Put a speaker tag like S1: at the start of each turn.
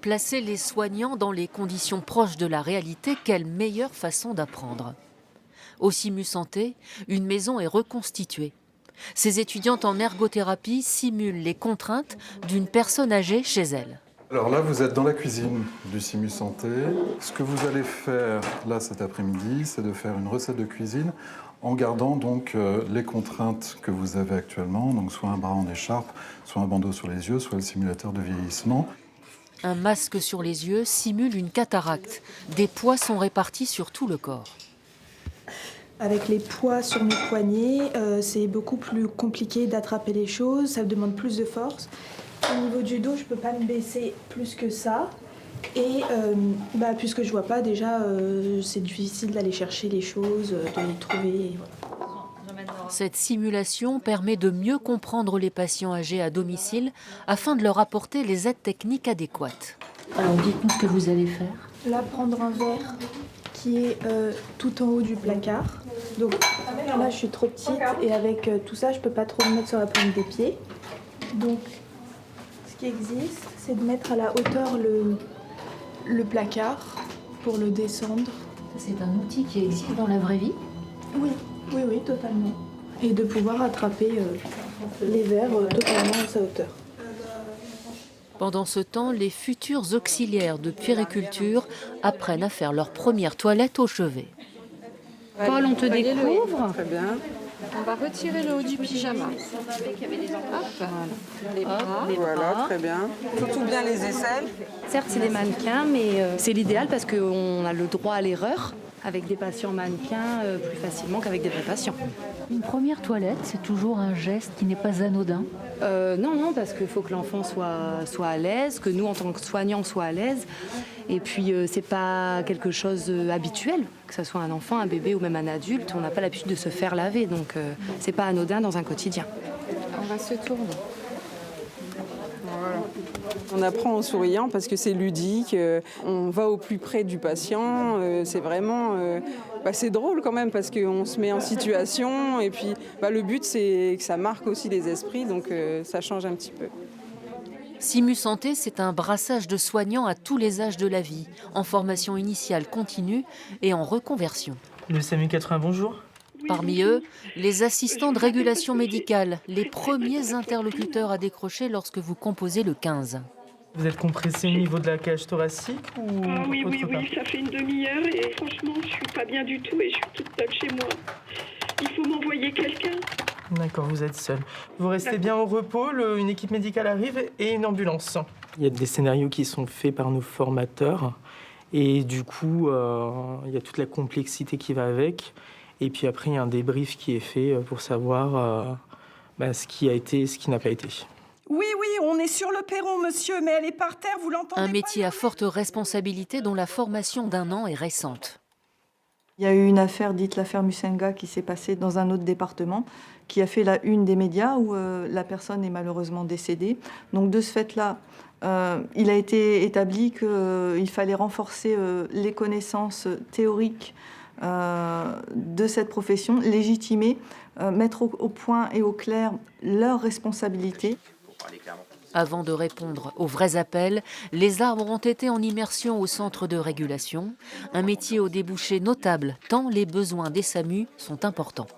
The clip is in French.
S1: Placer les soignants dans les conditions proches de la réalité, quelle meilleure façon d'apprendre. Au SIMU Santé, une maison est reconstituée. Ces étudiantes en ergothérapie simulent les contraintes d'une personne âgée chez elle.
S2: Alors là, vous êtes dans la cuisine du SIMU Santé. Ce que vous allez faire là cet après-midi, c'est de faire une recette de cuisine en gardant donc les contraintes que vous avez actuellement, donc soit un bras en écharpe, soit un bandeau sur les yeux, soit le simulateur de vieillissement.
S1: Un masque sur les yeux simule une cataracte. Des poids sont répartis sur tout le corps.
S3: Avec les poids sur mes poignets, c'est beaucoup plus compliqué d'attraper les choses, ça demande plus de force. Au niveau du dos, je ne peux pas me baisser plus que ça. Et puisque je ne vois pas, déjà, c'est difficile d'aller chercher les choses, de les trouver. Voilà.
S1: Cette simulation permet de mieux comprendre les patients âgés à domicile afin de leur apporter les aides techniques adéquates. Alors dites-nous ce que vous allez faire.
S3: Là, prendre un verre qui est tout en haut du placard. Donc là, je suis trop petite et avec tout ça, je ne peux pas trop me mettre sur la pointe des pieds. Donc, ce qui existe, c'est de mettre à la hauteur le placard pour le descendre.
S1: C'est un outil qui existe dans la vraie vie ?
S3: Oui, totalement. Et de pouvoir attraper les verres totalement à sa hauteur.
S1: Pendant ce temps, les futurs auxiliaires de puériculture apprennent à faire leur première toilette au chevet.
S4: Paul, on te découvre.
S5: Très bien.
S4: On va retirer le haut du pyjama. Hop, les bras.
S5: Voilà, très bien. Surtout bien les aisselles.
S4: Certes, c'est des mannequins, mais c'est l'idéal parce qu'on a le droit à l'erreur avec des patients mannequins plus facilement qu'avec des vrais patients.
S1: Une première toilette, c'est toujours un geste qui n'est pas anodin.
S4: Non, parce qu'il faut que l'enfant soit à l'aise, que nous, en tant que soignants, soient à l'aise. Et puis, c'est pas quelque chose habituel, que ce soit un enfant, un bébé ou même un adulte. On n'a pas l'habitude de se faire laver, donc c'est pas anodin dans un quotidien. On va se tourner.
S5: Voilà. On apprend en souriant parce que c'est ludique, on va au plus près du patient, c'est vraiment... c'est drôle quand même parce qu'on se met en situation et puis le but c'est que ça marque aussi les esprits, donc ça change un petit peu.
S1: SIMU Santé, c'est un brassage de soignants à tous les âges de la vie, en formation initiale continue et en reconversion.
S6: Le SAMU 80, bonjour.
S1: Parmi eux, les assistants de régulation médicale, les premiers interlocuteurs à décrocher lorsque vous composez le 15.
S6: Vous êtes compressé au niveau de la cage thoracique ou
S7: oui,
S6: autre part?
S7: ça fait une demi-heure et franchement, je suis pas bien du tout et je suis toute seule chez moi. Il faut m'envoyer quelqu'un.
S6: D'accord, vous êtes seul. Vous restez bien au repos, une équipe médicale arrive et une ambulance. Il y a des scénarios qui sont faits par nos formateurs et du coup, il y a toute la complexité qui va avec. Et puis après, il y a un débrief qui est fait pour savoir ce qui a été et ce qui n'a pas été.
S8: Oui, on est sur le perron, monsieur, mais elle est par terre, vous l'entendez?
S1: Un métier à forte responsabilité dont la formation d'1 an est récente.
S9: Il y a eu une affaire dite l'affaire Musenga qui s'est passée dans un autre département, qui a fait la une des médias où la personne est malheureusement décédée. Donc de ce fait-là, il a été établi qu'il fallait renforcer les connaissances théoriques de cette profession, légitimer, mettre au point et au clair leurs responsabilités.
S1: Avant de répondre aux vrais appels, les arbres ont été en immersion au centre de régulation, un métier au débouché notable tant les besoins des SAMU sont importants.